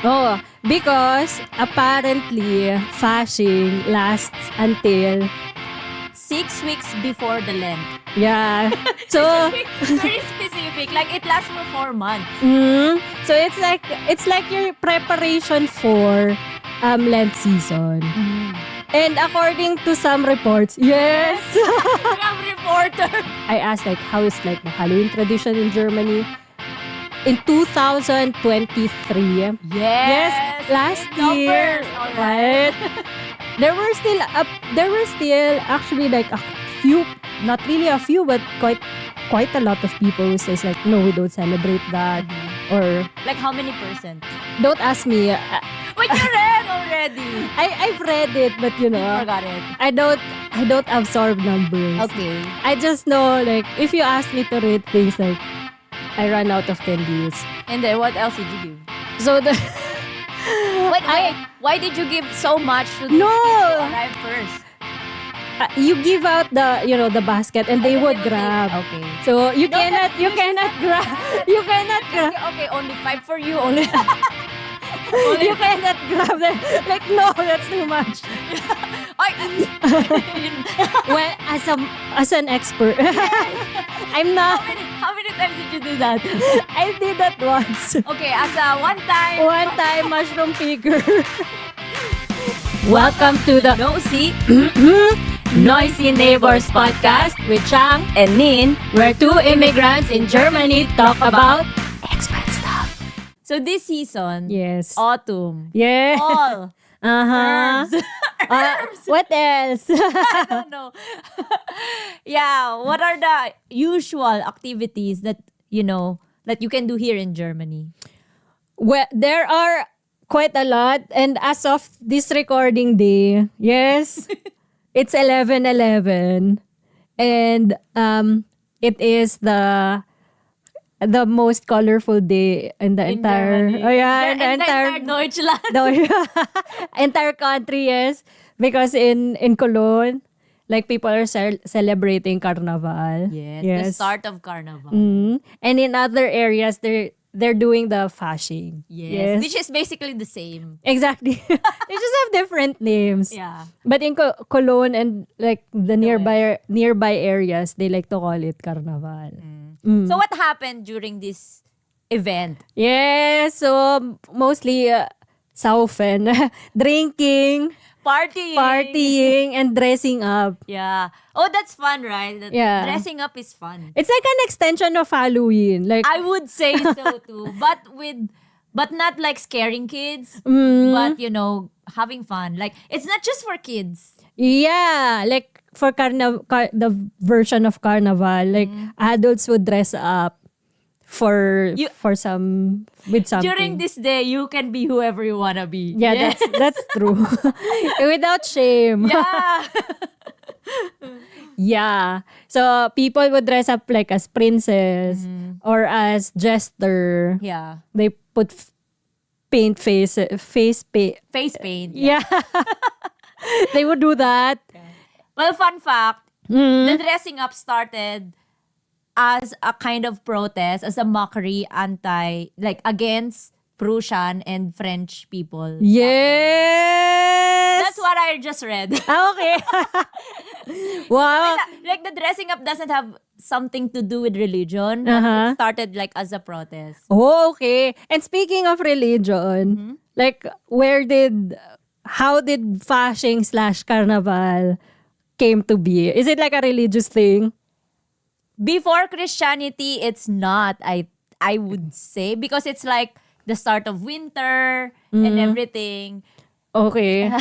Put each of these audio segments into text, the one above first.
Oh, because apparently Fasching lasts until 6 weeks before the Lent. yeah. So Very specific. Like it lasts for 4 months. so it's like your preparation for Lent season. And according to some reports, yes. We have reporter. I asked like how is like the Halloween tradition in Germany in 2023. Yes, last year, Numbers, alright. There were still actually like a few, not really a few, but quite a lot of people who says like, no, we don't celebrate that, or Like how many percent? don't ask me. Wait, you read already. I've read it, but you know, Forgot it. I don't absorb numbers. Okay. I just know like if you ask me to read things like I run out of candies. And then what else did you give? So the Wait. Why did you give so much to the No. kids who arrived first? you give out the the basket and they would grab. Okay. So you No, cannot but you you cannot grab you cannot grab Okay, only 5 for you. Only. you cannot grab them. Like no, that's too much. Ay, Well, as an expert, I'm not. how many times did you do that? I did that once. Okay, as a one-time One time mushroom picker. Welcome to the nosy Noisy Neighbors podcast with Chang and Nin. where two immigrants in Germany talk about expat stuff. So this season, Yes. autumn, Yeah. fall, Uh-huh. herbs. What else? I don't know. Yeah, what are the usual activities that that you can do here in Germany? Well, there are quite a lot. And as of this recording day, yes, it's 11/11. And it is the most colorful day in the entire Germany. in the entire Deutschland. no, entire country, yes, because in Cologne, like people are celebrating Carnival. Yes, the start of Carnival. And in other areas they're doing the Fasching. Yes, which is basically the same. Exactly. They just have different names. Yeah. But in Cologne and like the nearby areas, they like to call it Carnival. So what happened during this event? Yeah, so mostly saufen, drinking, partying, and dressing up. Yeah. Oh, that's fun, right? Yeah. Dressing up is fun. It's like an extension of Halloween. Like I would say so too. But not like scaring kids, but having fun. Like it's not just for kids. yeah, like for the version of Carnival, like adults would dress up for some with something. During this day, you can be whoever you wanna be. Yeah, Yes. that's true. Without shame. Yeah. Yeah. So people would dress up like as princess or as jester. Yeah. They put face paint. Face paint. Yeah. They would do that. Well, fun fact, the dressing up started as a kind of protest, as a mockery against Prussian and French people. Yes. That's what I just read. Okay. Wow. Like the dressing up doesn't have something to do with religion. But it started like as a protest. Oh, okay. And speaking of religion, like how did Fasching / Carnival came to be? Is it like a religious thing? Before Christianity, it's not, I would say, because it's like the start of winter and everything. Okay.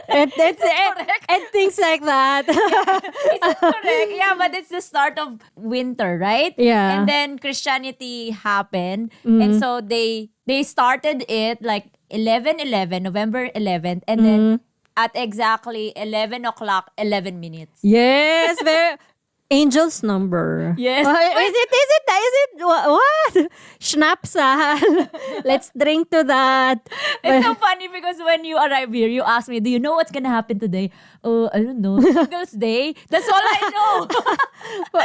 and things like that. It's correct. Yeah, but it's the start of winter, right? Yeah. And then Christianity happened. And so they started it like 11/11, November 11th. And then at exactly 11 o'clock, 11 minutes. Yes, very angel's number. Yes. Is it what? Schnapsal. Let's drink to that. It's so funny because when you arrive here, you ask me, do you know what's gonna happen today? Oh, I don't know. Singles Day? That's all I know.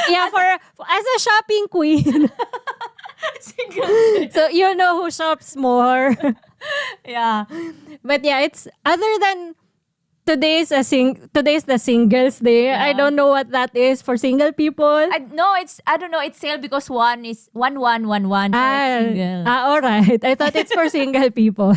Yeah, for as a shopping queen. Singles Day. So you know who shops more. Yeah. But yeah, it's other than today's the singles day. Yeah. I don't know what that is for single people. I don't know, it's sale because one is 1111, so it's single. all right. I thought it's for single people.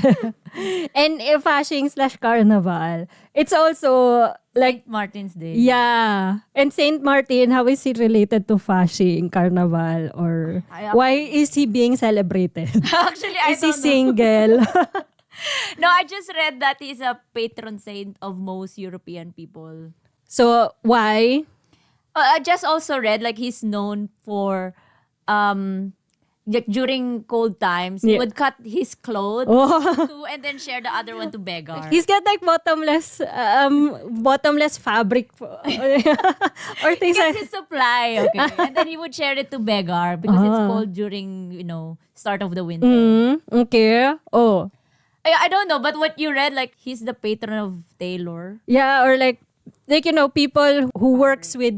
And Fasching/Carnival, it's also like, Martin's Day. yeah. And Saint Martin, how is he related to Fasching, Carnival, or why is he being celebrated? Actually, I Is he don't know. single? No, I just read that he's a patron saint of most European people. So why? I just also read like he's known for like during cold times, he Yeah. would cut his clothes Oh. too, and then share the other one to beggar. He's got like bottomless fabric or things Gets like. his supply, okay. And then he would share it to beggar because it's cold during, start of the winter. Okay. Oh. I don't know, but what you read, like he's the patron of tailor. Yeah, or like people who works with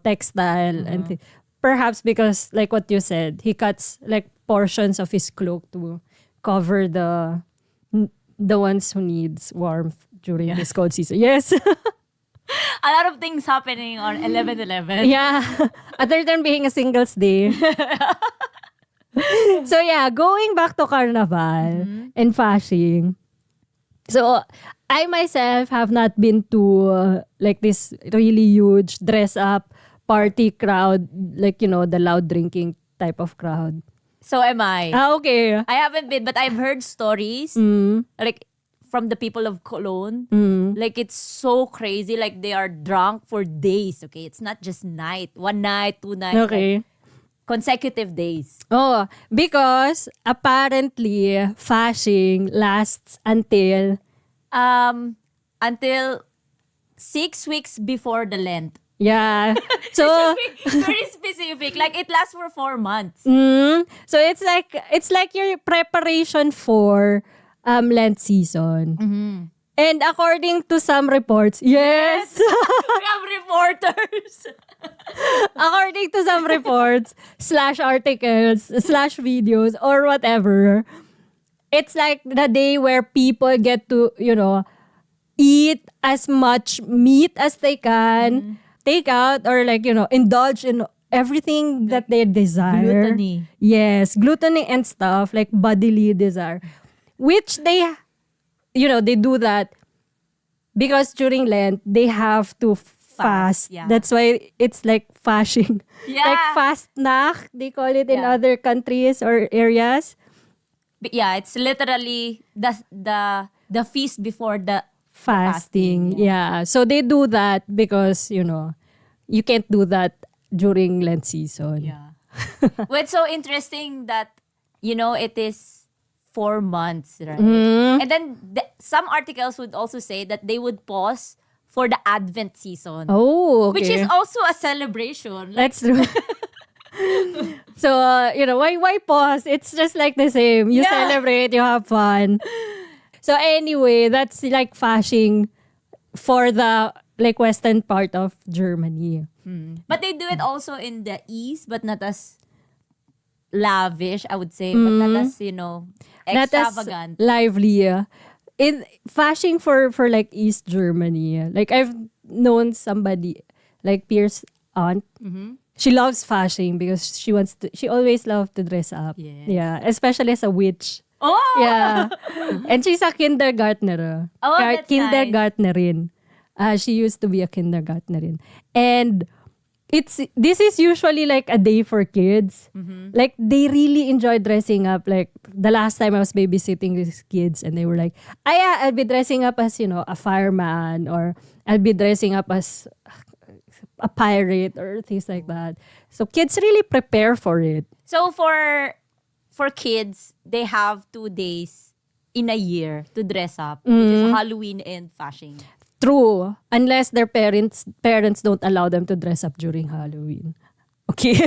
textile and perhaps because like what you said, he cuts like portions of his cloak to cover the ones who needs warmth during this cold season. Yes. A lot of things happening on 11/11. Yeah. Other than being a singles day. So yeah, going back to Carnival and Fasching. So I myself have not been to like this really huge dress up party crowd, like the loud drinking type of crowd. So am I. Okay. I haven't been, but I've heard stories like from the people of Cologne. Like it's so crazy. Like they are drunk for days. Okay, it's not just night, 1 night, 2 nights. Okay. Like, consecutive days. Oh, because apparently Fasching lasts until Until 6 weeks before the Lent. yeah. So Very specific. Like it lasts for 4 months. so it's like your preparation for Lent season. And according to some reports, yes. We have reporters. According to some reports, /articles, /videos, or whatever, it's like the day where people get to, eat as much meat as they can, take out, or like, indulge in everything that they desire. Gluttony. Yes, gluttony and stuff, like bodily desire. Which they do that because during Lent, they have to fast. yeah. That's why it's like Fasching. Yeah. Like Fastnacht, they call it in Yeah. other countries or areas. But yeah, it's literally the feast before the Fasting. Yeah. So they do that because, you can't do that during Lent season. Yeah. Well, it's so interesting that, it is 4 months, right? And then some articles would also say that they would pause for the Advent season. Oh, okay. Which is also a celebration. Like, That's true. So, why pause? It's just like the same. You Yeah. celebrate, you have fun. So anyway, that's like Fasching for the like western part of Germany. but they do it also in the East, but not as lavish, I would say. But not as, Not as extravagant. lively. In Fasching for like East Germany. Like I've known somebody like Pierre's aunt. She loves Fasching because she always loved to dress up. Yes. Yeah, especially as a witch. Oh! Yeah. And she's a kindergartner. Oh, that's Kindergartnerin. She used to be a kindergartnerin. And this is usually like a day for kids. Like they really enjoy dressing up. Like the last time I was babysitting these kids and they were like, I'll be dressing up as, a fireman, or I'll be dressing up as a pirate or things like that. So kids really prepare for it. So for kids, they have 2 days in a year to dress up, which is Halloween and Fasching. True. Unless their parents don't allow them to dress up during Halloween. Okay.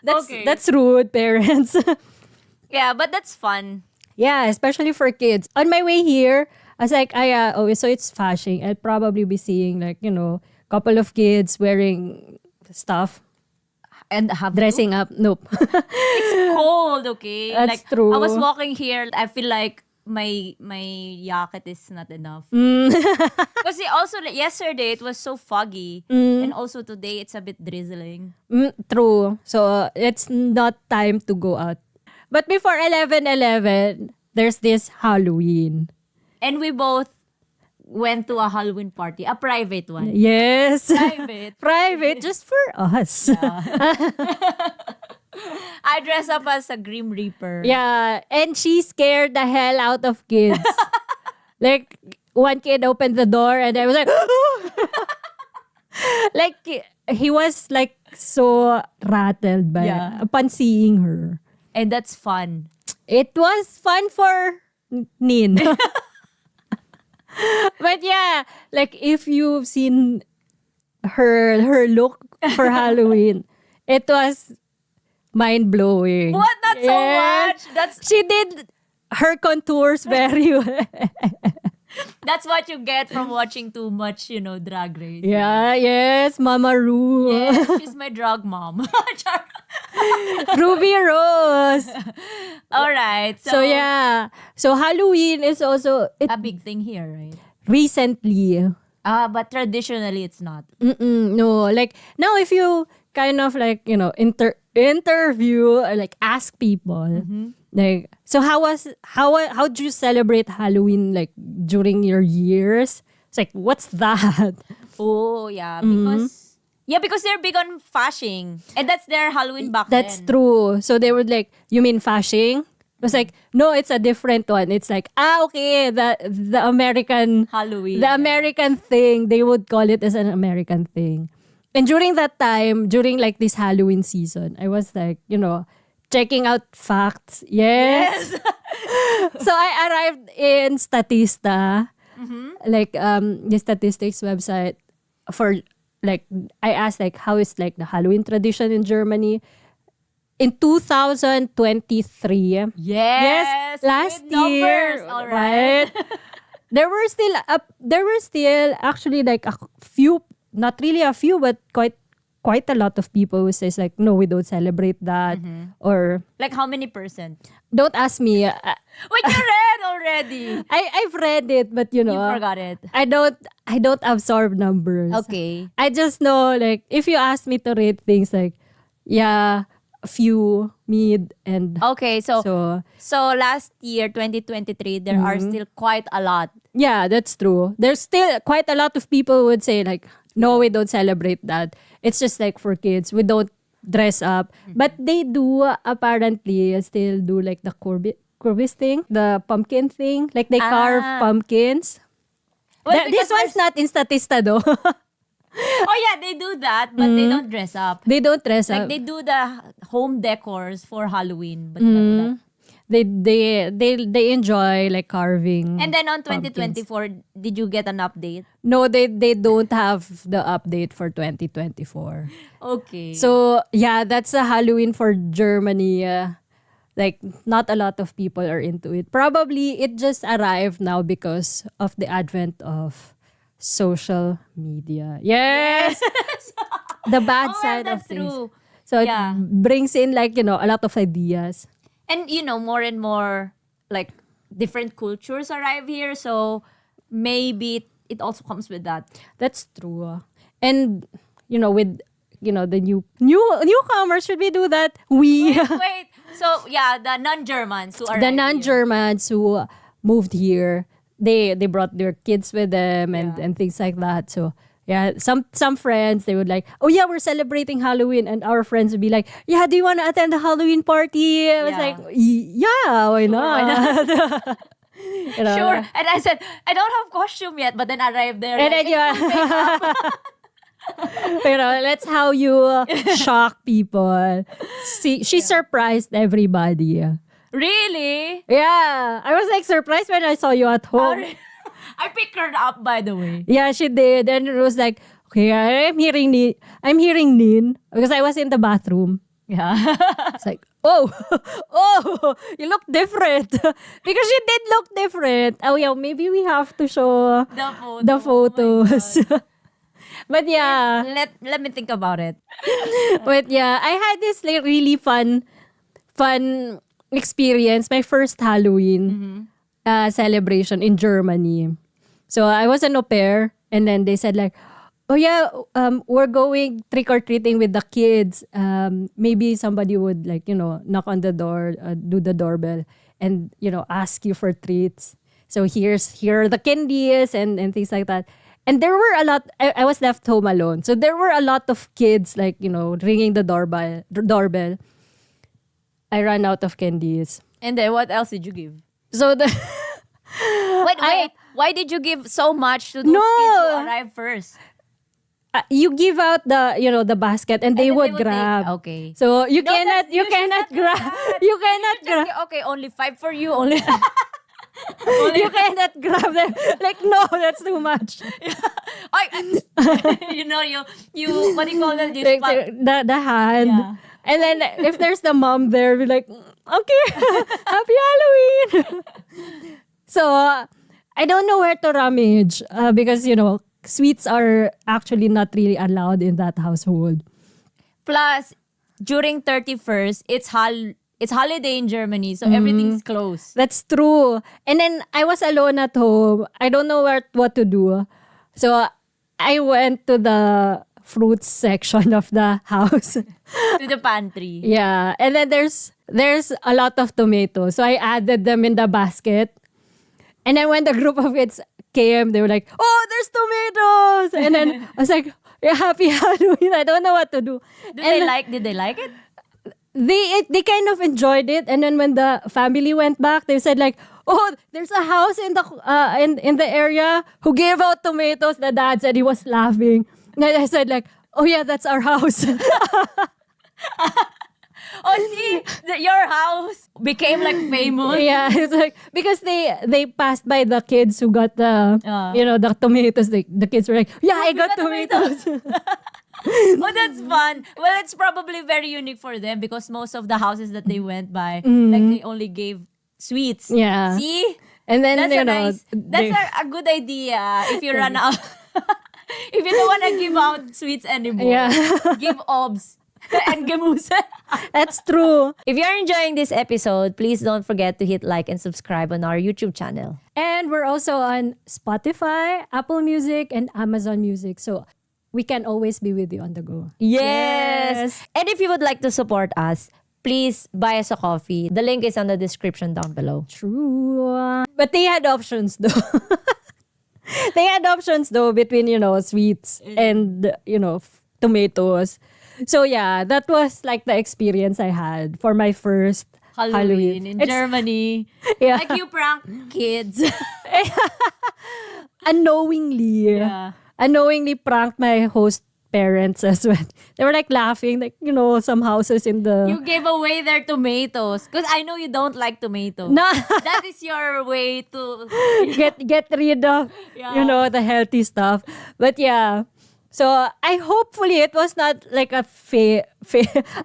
Okay. That's rude, parents. Yeah, but that's fun. Yeah, especially for kids. On my way here, I was like, so it's Fasching. I'll probably be seeing like, couple of kids wearing stuff. And have Dressing up. Nope. It's cold, okay? That's like, true. I was walking here, I feel like my jacket is not enough. Mm. Because also like, yesterday it was so foggy, and also today it's a bit drizzling. True. So it's not time to go out. But before 11/11, there's this Halloween. And we both went to a Halloween party, a private one. Yes. Private. Private, just for us. I dress up as a Grim Reaper. Yeah. And she scared the hell out of kids. Like, one kid opened the door and I was like, like, he was like so rattled by upon seeing her. And that's fun. It was fun for Nin. But yeah, like if you've seen her look for Halloween, it was mind blowing. What? Not so much. She did her contours very well. That's what you get from watching too much, Drag Race. Yeah, yes, Mama Ru. Yes, she's my drug mom. Ruby Rose. All right. So yeah. So Halloween is also a big thing here, right? recently. But traditionally it's not. No, like now if you kind of like, interview or like ask people, like, so how did you celebrate Halloween like during your years? It's like, what's that? Oh, yeah, because they're big on Fasching. And that's their Halloween back That's then. true. So they would like, you mean Fasching? It was like, no, it's a different one. It's like, okay, the American Halloween. The American thing, they would call it as an American thing. And during that time, during like this Halloween season, I was like, checking out facts. Yes. So I arrived in Statista, like the statistics website for like, I asked like, how is like the Halloween tradition in Germany? In 2023. Yes. Last with year, numbers, all right. there were still actually like a few, not really a few, but quite a lot of people who says like, no, we don't celebrate that, or Like how many %? don't ask me. Wait, you read already. I've read it, but You forgot it. I don't absorb numbers. Okay. I just know like if you ask me to rate things like, yeah, a few, mid, and Okay, so so last year, 2023, there are still quite a lot. yeah, that's true. There's still quite a lot of people who would say like, no, we don't celebrate that. It's just like for kids. We don't dress up. But they do apparently still do like the Corbis thing, the pumpkin thing. Like they carve pumpkins. Well, This one's not in Statista though. Oh yeah, they do that, but they don't dress up. They don't dress Like up. they do the home decors for Halloween, but not that. They enjoy like carving. And then on pumpkins. 2024, did you get an update? No, they don't have the update for 2024. Okay. So yeah, that's a Halloween for Germany. Like not a lot of people are into it. Probably it just arrived now because of the advent of social media. Yes. The bad side of that's things. true. So Yeah. it brings in like, a lot of ideas. And more and more like different cultures arrive here, so maybe it also comes with that. That's true. And with the newcomers, should we do that? Wait. So yeah, the non-Germans who arrive The here. non-Germans who moved here, they brought their kids with them and things like that. So yeah, some friends, they would like, oh yeah, we're celebrating Halloween, and our friends would be like, yeah, do you want to attend the Halloween party? I was Yeah. like, yeah, why not? Sure. And I said, I don't have costume yet, but then I arrived there. And like, then that's how you shock people. See, she surprised everybody. really? Yeah, I was like surprised when I saw you at home. I picked her up, by the way. Yeah, she did. And it was like, okay, I'm hearing Nin because I was in the bathroom. Yeah. It's like, oh, you look different. Because she did look different. Oh yeah, maybe we have to show The photo. the photos. But yeah, Let me think about it. but yeah, I had this like really fun experience. My first Halloween celebration in Germany. So I was an au pair, and then they said like, "Oh yeah, we're going trick or treating with the kids. Maybe somebody would like knock on the door, do the doorbell, and ask you for treats. So here are the candies and things like that." And there were a lot. I was left home alone, so there were a lot of kids like ringing the doorbell. I ran out of candies. And then what else did you give? So the Wait. Why did you give so much to those No! kids who arrived first? you give out the basket and they then would they would grab. take- okay. So you No, cannot you should grab. not do that. You cannot Just grab. okay, only 5 for you. Only. You cannot grab them. Like no, that's too much. you what do you call that? You Like spot. the hand. Yeah. And then if there's the mom there, we're like, okay, happy Halloween. So I don't know where to rummage because sweets are actually not really allowed in that household. Plus, during 31st, it's holiday in Germany, so everything's closed. That's true. And then I was alone at home. I don't know what to do. So I went to the fruits section of the house. To the pantry. Yeah. And then there's a lot of tomatoes. So I added them in the basket. And then when the group of kids came, they were like, "Oh, there's tomatoes!" And then I was like, yeah, happy Halloween. I don't know what to do. Did they like it? They kind of enjoyed it, and then when the family went back, they said like, "Oh, there's a house in the in the area who gave out tomatoes." The dad said he was laughing. And I said like, "Oh yeah, that's our house." Oh, see, your house became like famous. Yeah, it's like because they passed by the kids who got the the tomatoes. The kids were like, "Yeah, I got tomatoes." Oh, that's fun. Well, it's probably very unique for them because most of the houses that they went by, like they only gave sweets. Yeah. See? And then That's a good idea if you run out. If you don't want to give out sweets anymore, give obs and gemuse. that's true. If you're enjoying this episode, please don't forget to hit like and subscribe on our YouTube channel. And we're also on Spotify, Apple Music, and Amazon Music. So we can always be with you on the go. Yes. And if you would like to support us, please buy us a coffee. The link is on the description down below. True. But they had options though. They had options though between, sweets and, tomatoes. So yeah, that was like the experience I had for my first Halloween. In Germany. Yeah. Like you prank kids. Unknowingly. Yeah. Unknowingly pranked my host parents as well. They were like laughing, like, some houses in the... You gave away their tomatoes. Because I know you don't like tomatoes. No. That is your way to... get rid of, the healthy stuff. But yeah. So I hopefully it was not like a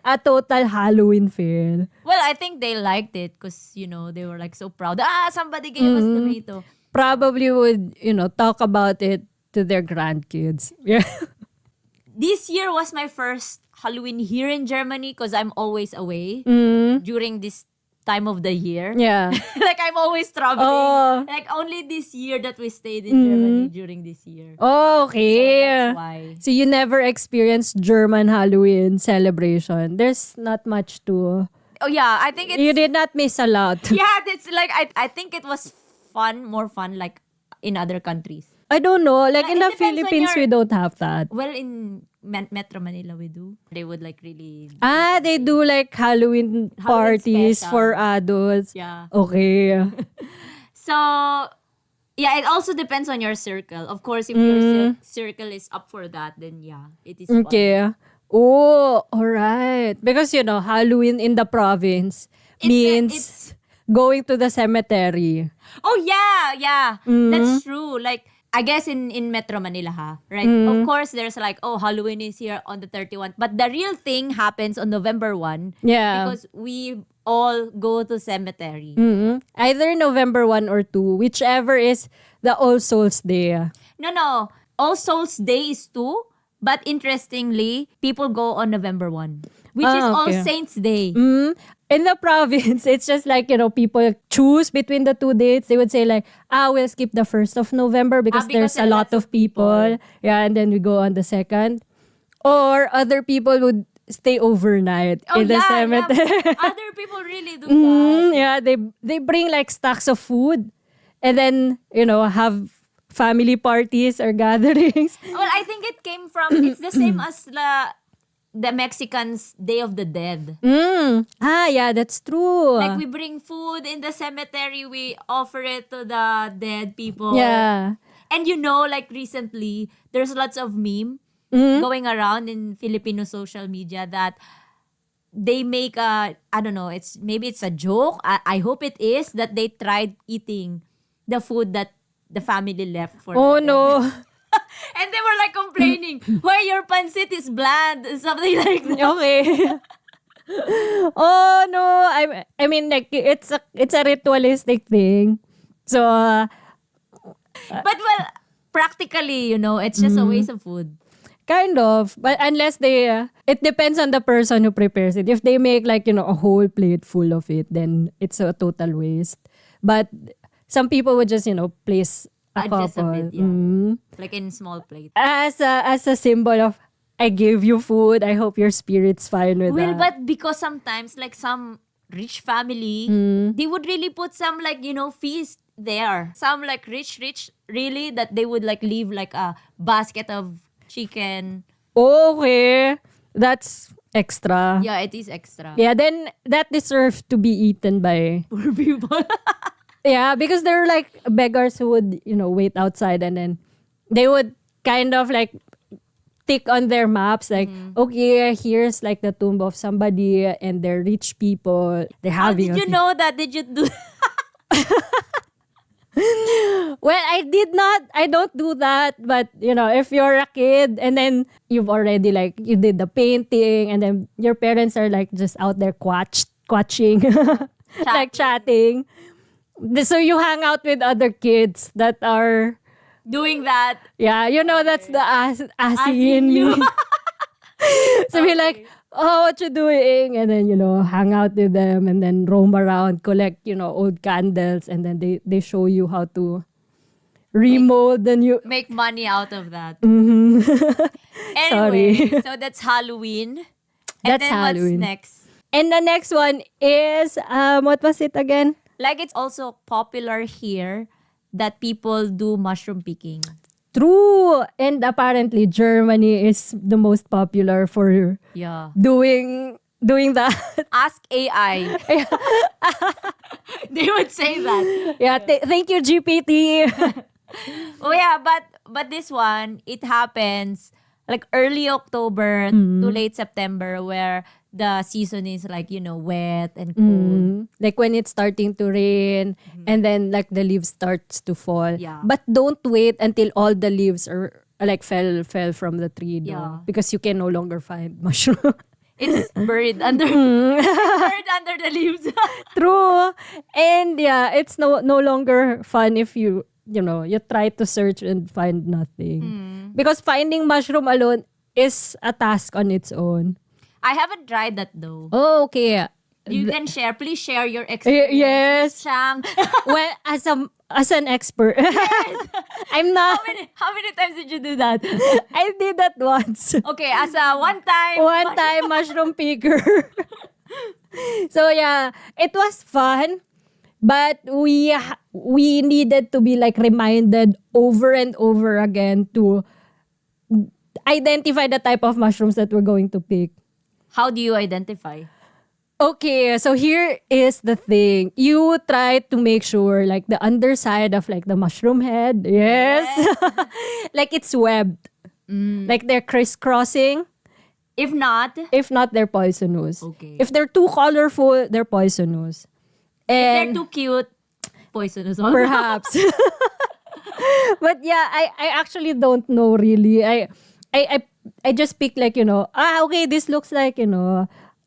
a total Halloween fail. Well, I think they liked it because, they were like so proud. Somebody gave us tomato. Probably would, talk about it to their grandkids. Yeah. This year was my first Halloween here in Germany because I'm always away during this time of the year. Yeah. Like I'm always traveling. Oh. Like only this year that we stayed in Germany during this year. Oh, okay. So that's why. So you never experienced German Halloween celebration. There's not much to... Oh yeah, I think it's... You did not miss a lot. Yeah, it's like, I think it was more fun like in other countries. I don't know. Like in It the depends on Philippines, your- we don't have that. Well, in Metro Manila we do. They would like really... They do like Halloween parties special. for adults. Yeah. Okay. So, yeah, it also depends on your circle. Of course, if your circle is up for that, then yeah, it is fun. Okay. Oh, all right. Because, Halloween in the province means going to the cemetery. Oh, yeah. That's true. Like, I guess in Metro Manila, right? Of course, there's like, Halloween is here on the 31st. But the real thing happens on November 1. Yeah. Because we all go to cemetery. Either November 1 or 2, whichever is the All Souls Day. No. All Souls Day is 2. But interestingly, people go on November 1, which is All okay. Saints Day. In the province, it's just like, people choose between the two dates. They would say like, we'll skip the 1st of November because because there's there a are lot lots of of people. people. Yeah, and then we go on the 2nd. Or other people would stay overnight in the cemetery. Other people really do that. Yeah, they bring like stacks of food and then, have family parties or gatherings. Well, I think it came from, it's the same as the Mexicans' Day of the Dead. Yeah, that's true. Like we bring food in the cemetery, we offer it to the dead people. Yeah. And like recently, there's lots of meme going around in Filipino social media that they make I don't know, maybe it's a joke. I hope it is that they tried eating the food that the family left for Oh them. no. And they were like complaining, why your pancit is bland? Something like that. Okay. Oh no. I mean like it's a ritualistic thing. So But well, practically, it's just a waste of food. kind of, but unless it depends on the person who prepares it. If they make like, a whole plate full of it, then it's a total waste. But some people would just, place a Just a couple. bit, yeah. Like in small plate. As a symbol of, I gave you food. I hope your spirit's fine with Well, that. but because sometimes like some rich family, they would really put some like, feast there. Some like rich, really, that they would like leave like a basket of chicken. Okay. That's extra. Yeah, it is extra. Yeah, then that deserves to be eaten by... Poor people. Yeah, because there are like beggars who would, wait outside and then they would kind of like tick on their maps like, okay, here's like the tomb of somebody and they're rich people. They're How having did you know that? Did you do Well, I don't do that. But, if you're a kid and then you've already like, you did the painting and then your parents are like just out there quatching, like chatting. So you hang out with other kids that are, doing that? yeah, that's the assy Assy in me. you. So we're like, oh, what you doing? And then, hang out with them and then roam around, collect, old candles. And then they show you how to remold the new... Make money out of that. Sorry. Anyway, so that's Halloween. And That's then Halloween. what's next? And the next one is, what was it again? Like it's also popular here that people do mushroom picking. True. And apparently Germany is the most popular for Yeah. doing that. Ask AI. They would say that. Yeah, thank you, GPT. Oh yeah, but this one, it happens like early October to late September where the season is like, wet and cold. Like when it's starting to rain and then like the leaves starts to fall. Yeah. But don't wait until all the leaves are like fell from the tree though, Yeah. because you can no longer find mushroom. It's buried under buried under the leaves. True. And yeah, it's no longer fun if you try to search and find nothing. Because finding mushroom alone is a task on its own. I haven't tried that though. Oh, okay. You can share. Please share your experience. Yes. Shang. Well, as an expert, I'm not. How many times did you do that? I did that once. Okay, as a one-time. One-time mushroom picker. So yeah, it was fun, but we needed to be like reminded over and over again to identify the type of mushrooms that we're going to pick. How do you identify? Okay, so here is the thing. You try to make sure like the underside of like the mushroom head, yes, like it's webbed. Like they're crisscrossing. If not, If not, they're poisonous. Okay. If they're too colorful, they're poisonous. they're And too cute, poisonous. perhaps. But yeah, I actually don't know really. I just pick like, okay, this looks like,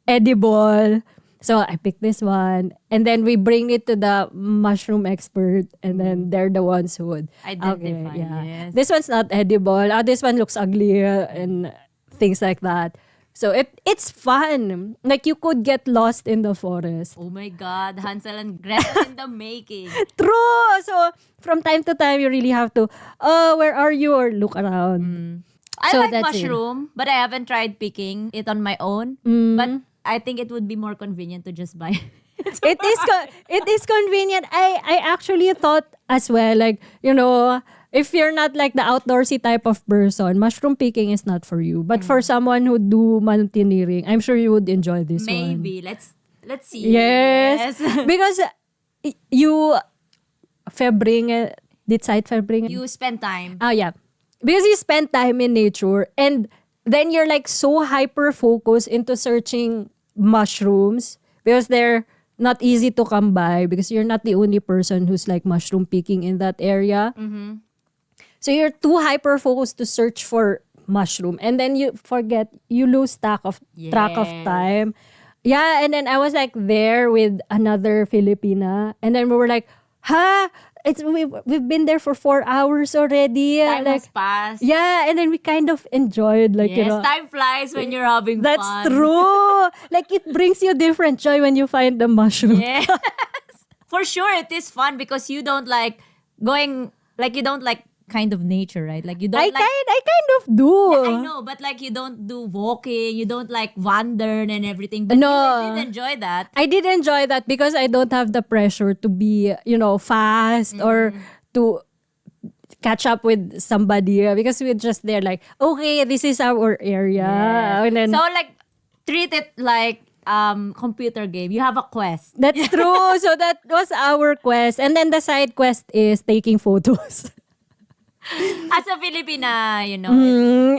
edible. So I picked this one, and then we bring it to the mushroom expert, and then they're the ones who would Identify, yes. This one's not edible. This one looks ugly, and things like that. So it's fun. Like you could get lost in the forest. Oh my God, Hansel and Gretel in the making. True. So from time to time, you really have to, where are you? Or look around. I So like that's it. mushroom, but I haven't tried picking it on my own. But I think it would be more convenient to just buy. It is convenient. I actually thought as well, like, if you're not like the outdoorsy type of person, mushroom picking is not for you. But for someone who do mountaineering, I'm sure you would enjoy this one. Maybe let's see. Yes. Because you Febringen, did site Febringen? You spend time. Oh yeah. Because you spend time in nature, and then you're like so hyper focused into searching mushrooms because they're not easy to come by, because you're not the only person who's like mushroom picking in that area. So you're too hyper focused to search for mushroom, and then you lose track of Yes. time. Yeah, and then I was like there with another Filipina, and then we were like, we've been there for 4 hours already. Time Like, has passed. yeah, and then we kind of enjoyed, like, Yes, time flies when you're having that's fun. true. Like, it brings you different joy when you find the mushroom. Yes. For sure, it is fun because you don't like going, like you don't like kind of nature, right? Like you don't I like. kind of do. I know, but like you don't do walking, you don't like wander and everything. But No. you did enjoy that. I did enjoy that because I don't have the pressure to be, fast or to catch up with somebody, because we're just there like, okay, this is our area. Yes. And then So like treat it like computer game. You have a quest. that's true. So that was our quest. And then the side quest is taking photos. As a Filipina,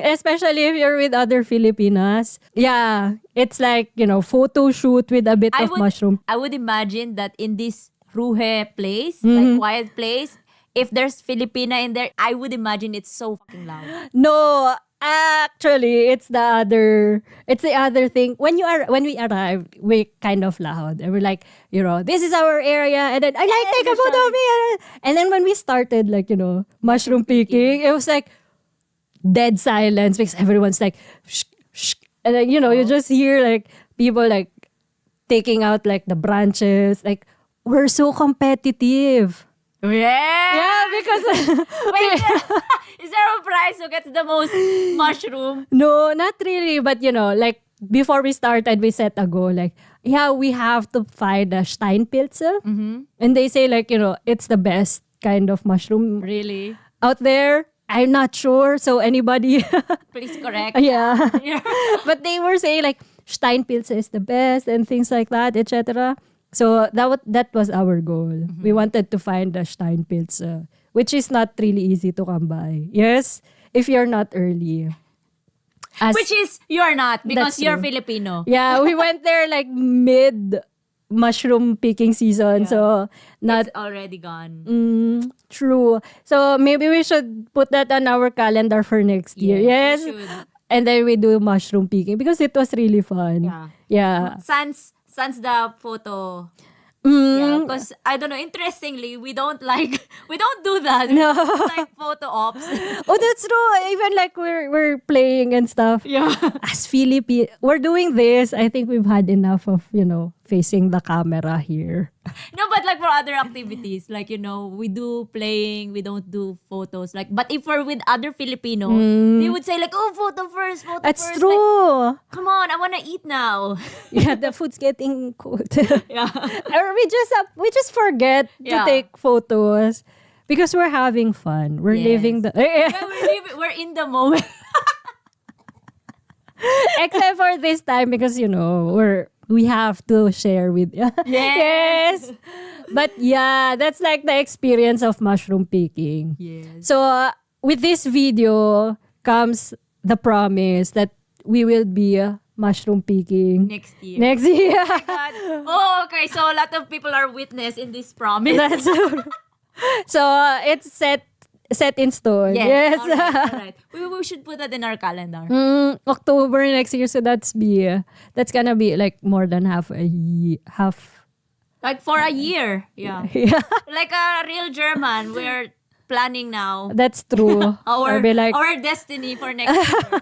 Especially if you're with other Filipinas. Yeah. It's like, photo shoot with a bit of mushroom. I would imagine that in this Ruhe place, like quiet place, if there's Filipina in there, I would imagine it's so fucking loud. No, actually, it's the other thing. When we arrived, we're kind of loud. And we're like, this is our area. And then, take a photo of me. And then when we started, like, mushroom picking, it was like dead silence because everyone's like, shh, shh. And then, you just hear like people like taking out like the branches. Like, we're so competitive. Yeah. Yeah, because Wait, is there a prize who gets the most mushroom? no, not really. But like before we started, we set a goal. Like, yeah, we have to find a Steinpilze. And they say like, it's the best kind of mushroom Really? out there. I'm not sure. So anybody, Please correct. yeah. But they were saying like Steinpilze is the best and things like that, etc. So that was our goal. We wanted to find the Steinpilze, which is not really easy to come by. Yes, if you're not early. Which is, you're not because That's you're true. Filipino. Yeah, we went there like mid mushroom picking season, so not It's already gone. true. So maybe we should put that on our calendar for next year. Yes. we should. And then we do mushroom picking because it was really fun. Yeah. Yeah. Sans the photo. Mm. Yeah, because I don't know. Interestingly, we don't do that. No. We don't like photo ops. Oh, that's true. Even like we're playing and stuff. Yeah. As Philippine, we're doing this. I think we've had enough of, facing the camera here. No, but like for other activities, like we do playing, we don't do photos. Like, but if we're with other Filipino, they would say like, "Oh, photo first, photo That's first." true. Like, come on, I wanna eat now. Yeah, the food's getting cold. Yeah. Or we just forget to Yeah. take photos because we're having fun. We're Yes. living the Yeah, we're in the moment. except for this time because we have to share with yes. But yeah, that's like the experience of mushroom picking. Yes. So with this video comes the promise that we will be mushroom picking Next year. next year. God. Oh, okay. So a lot of people are witness in this promise. That's so it's set set in stone. Yes. Yes. All right. We should put that in our calendar. October next year, so that's gonna be like more than half. Like for a year. Yeah. Yeah, Like a real German, we're planning now that's true. our I'll be like, our destiny for next year.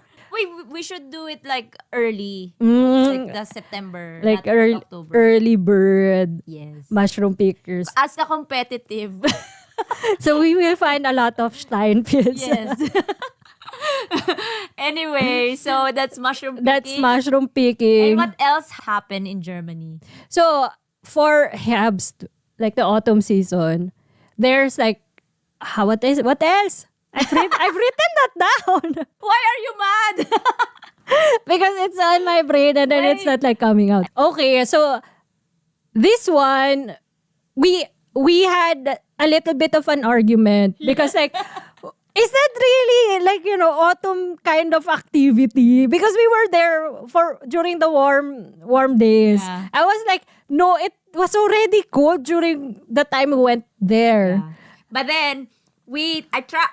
We should do it like early. Like the September, like not October. early bird Yes. mushroom pickers. As a competitive. So we will find a lot of Steinpils. Yes. Anyway, so that's mushroom picking. That's mushroom And picking. what else happened in Germany? So for Herbst, like the autumn season, there's like what else? I've written that down Why are you mad? because it's on my brain and then it's Why? not like coming out. Okay, so this one we had a little bit of an argument because like is that really like autumn kind of activity? Because we were there during the warm days. Yeah. I was like, no, it was already cold during the time we went there. Yeah. But then we track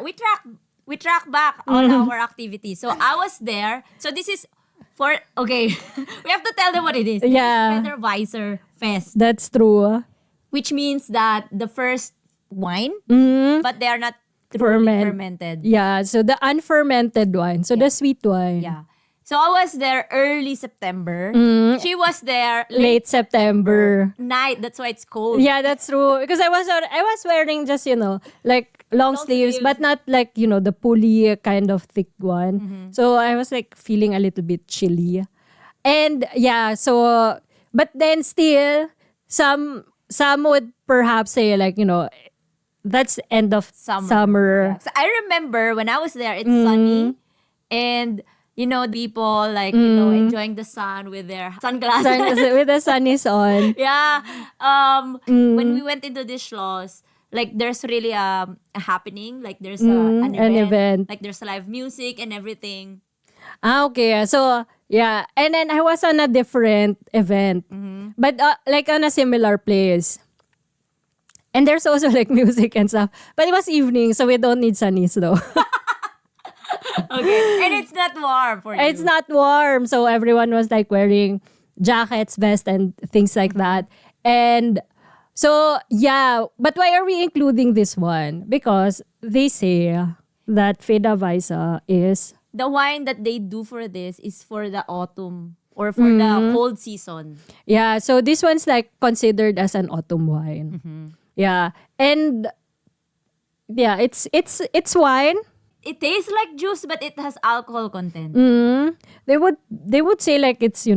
back on our activities. So I was there. So this is okay. We have to tell them what it is. Yeah. This is Federweiser Fest, That's true. which means that the first wine, but they are not truly fermented. Yeah, so the unfermented wine. So the sweet wine. Yeah. So I was there early September. She was there Late September. night. That's why it's cold. Yeah, that's true. Because I was wearing just, like long sleeves, sleeves. but not like, the pulley kind of thick one. So I was like feeling a little bit chilly. And yeah, so, but then still, some would perhaps say like, that's end of summer. Yeah. So I remember when I was there, it's sunny. And, people like, enjoying the sun with their sunglasses. With the sun is on. Yeah. When we went into this Schloss, like there's really a happening. Like there's an event. Like there's live music and everything. Okay. So, yeah. And then I was on a different event. But like on a similar place. And there's also like music and stuff. But it was evening, so we don't need sunnies though. Okay. And it's not warm for you. It's not warm. So everyone was like wearing jackets, vests, and things like that. And so, yeah. But why are we including this one? Because they say that Federweiser is... The wine that they do for this is for the autumn or for the cold season. Yeah. So this one's like considered as an autumn wine. Yeah. And yeah, it's wine. It tastes like juice, but it has alcohol content. They would say like it's,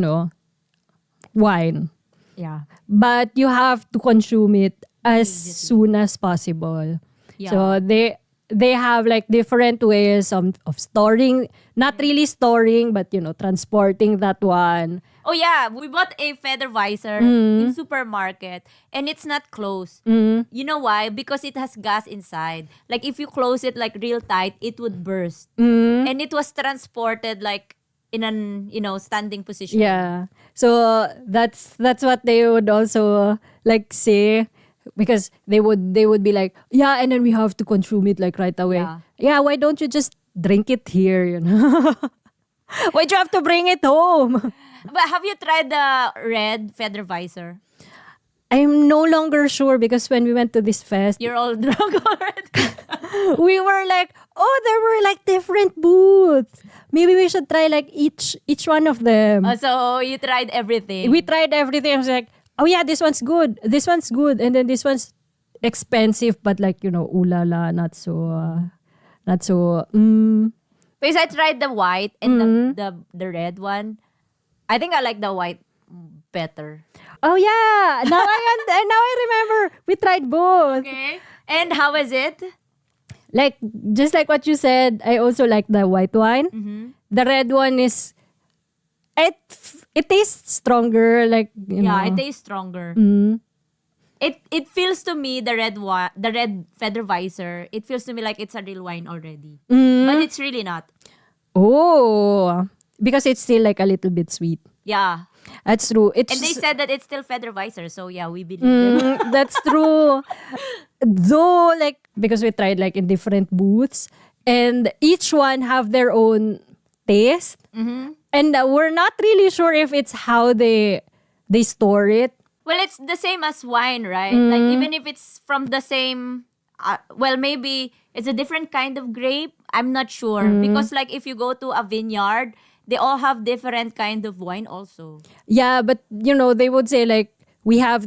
wine. Yeah. But you have to consume it as soon as possible. Yeah. So they have like different ways of storing, not really storing, but transporting that one. Oh yeah, we bought a Federweiser in supermarket and it's not closed. You know why? Because it has gas inside. Like if you close it like real tight, it would burst. And it was transported like in an standing position. Yeah. So that's what they would also like say, because they would be like, yeah, and then we have to consume it like right away. Yeah, why don't you just drink it here, Why'd you have to bring it home? But have you tried the red Federweiser? I'm no longer sure because when we went to this fest, You're all drunk already. we were like, oh, there were like different booths. Maybe we should try like each one of them. So you tried everything. We tried everything. I was like, oh yeah, this one's good. This one's good. And then this one's expensive, but like, ooh la la, not so. Because I tried the white and the red one. I think I like the white better. Oh yeah. Now I remember we tried both. Okay. And how is it? Like just like what you said, I also like the white wine. The red one is it tastes stronger, like Yeah, it tastes stronger. It feels to me the red Federweiser. It feels to me like it's a real wine already, but it's really not. Oh, because it's still like a little bit sweet. Yeah, That's true. and they said that it's still Federweiser, so yeah, we believe them. That's true. though, like, because we tried like in different booths, and each one have their own taste, and we're not really sure if it's how they store it. Well, it's the same as wine, right? Like even if it's from the same, well, maybe it's a different kind of grape. I'm not sure because like if you go to a vineyard, they all have different kind of wine also. Yeah, but they would say like we have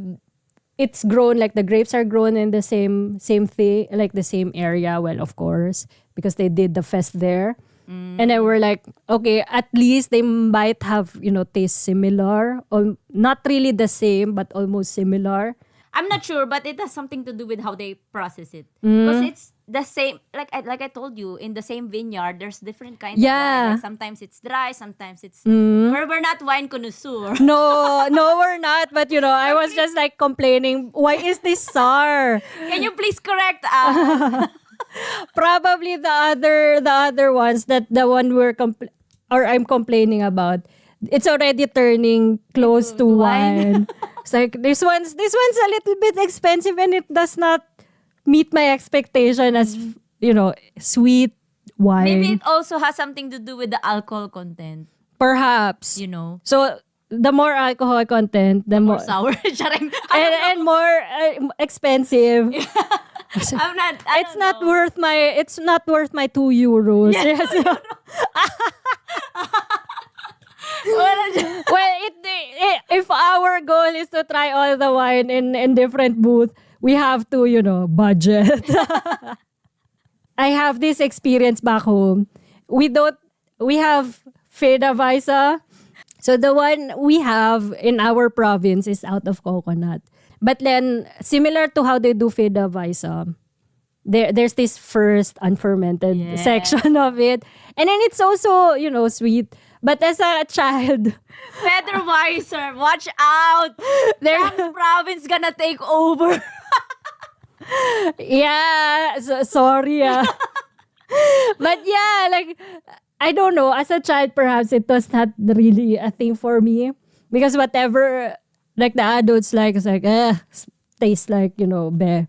it's grown, like the grapes are grown in the same thing, like the same area. Well, of course, because they did the fest there. And then we're like, okay, at least they might have, taste similar, or not really the same, but almost similar. I'm not sure, but it has something to do with how they process it. Because it's the same, like I told you, in the same vineyard, there's different kinds of wine. Like sometimes it's dry, sometimes it's... We're not wine connoisseur. No, we're not. But, I was just like complaining, why is this sour? Can you please correct us? Probably the other ones, that the one I'm complaining about, it's already turning close to wine. It's like this one's a little bit expensive, and it does not meet my expectation as sweet wine. Maybe it also has something to do with the alcohol content. Perhaps. So the more alcohol content, the more sour. and more expensive. It's not worth my €2. Yeah, Yes. Well, if our goal is to try all the wine in different booths, we have to, budget. I have this experience back home. We have Federweiser. So the one we have in our province is out of coconut. But then, similar to how they do Federweiser, there's this first unfermented section of it. And then it's also, sweet. But as a child... Federweiser, watch out! Sam's province gonna take over. Yeah, sorry. But yeah, like, I don't know. As a child, perhaps it was not really a thing for me. Because whatever, like, the adults like, it's like, tastes like, bleh.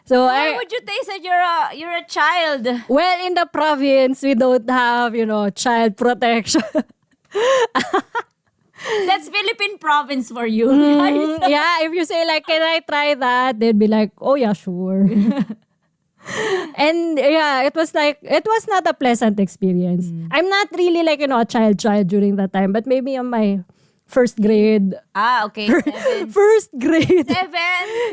So Why would you taste it? You're a child. Well, in the province, we don't have, child protection. That's Philippine province for you. Yeah, if you say like, can I try that? They'd be like, oh yeah, sure. And yeah, it was not a pleasant experience. I'm not really like, a child during that time, but maybe on my first grade. Okay. 7. First grade.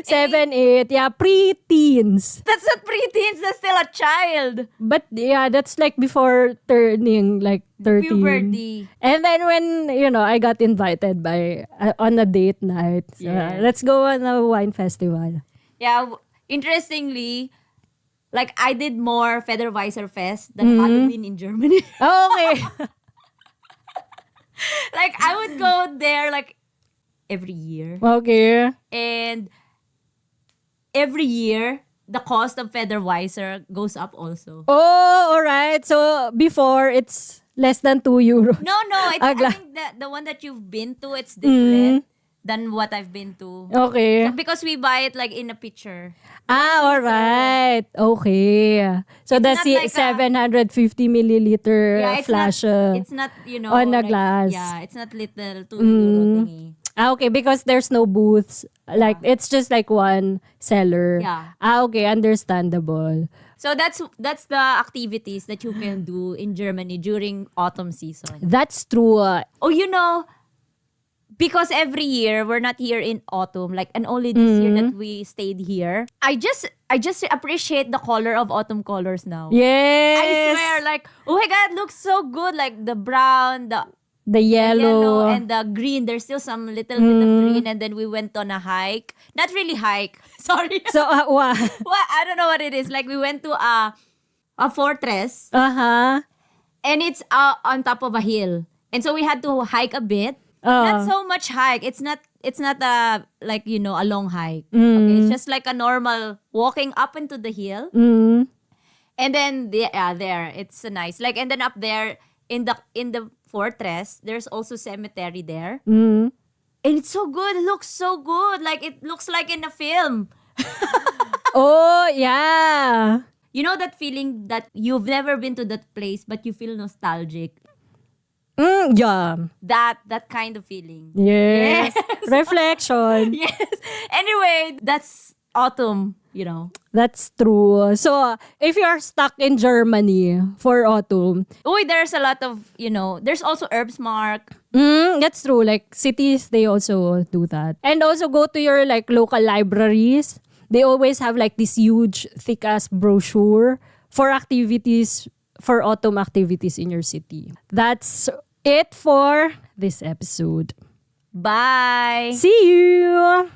7, 8. Yeah, pre-teens. That's not pre-teens. That's still a child. But yeah, that's like before turning like 13. Puberty. And then when, I got invited on a date night. So, let's go on a wine festival. Yeah, interestingly, like I did more Federweiser Fest than Halloween in Germany. Okay. Like I would go there like every year. Okay. And every year, the cost of Federweiser goes up also. Oh, alright. So before, it's less than €2. No. I think that the one that you've been to, it's different than what I've been to. Okay. So, because we buy it like in a pitcher. Alright. Okay. So It's that's not like 750 milliliter flash. It's not, on the like, glass. Yeah, it's not little €2 thingy. Okay, because there's no booths. Like, it's just like one seller. Yeah. Okay, understandable. So that's the activities that you can do in Germany during autumn season. That's true. Because every year we're not here in autumn, like, and only this year that we stayed here. I just appreciate the color of autumn colors now. Yes. I swear, like, oh my God, it looks so good. Like the brown, the yellow. and the green. There's still some little bit of green, and then we went on a hike. Not really hike. Sorry. So, what? Well, I don't know what it is. Like we went to a fortress, Uh-huh. and it's on top of a hill, and so we had to hike a bit. Not so much hike. It's not a like a long hike. Okay, it's just like a normal walking up into the hill, and then there it's nice. Like, and then up there in the fortress, there's also cemetery there, and it's so good. It looks so good. Like it looks like in a film. Oh, yeah. You know that feeling that you've never been to that place but you feel nostalgic? Yeah. That kind of feeling. Yes. Reflection. Yes. Anyway, that's autumn, you know. That's true. So, if you're stuck in Germany for autumn, Uy, there's a lot of, you know, there's also Herbs Mark. that's true. Like, cities, they also do that. And also go to your, like, local libraries. They always have, like, this huge, thick-ass brochure for activities, for autumn activities in your city. That's it for this episode. Bye. See you!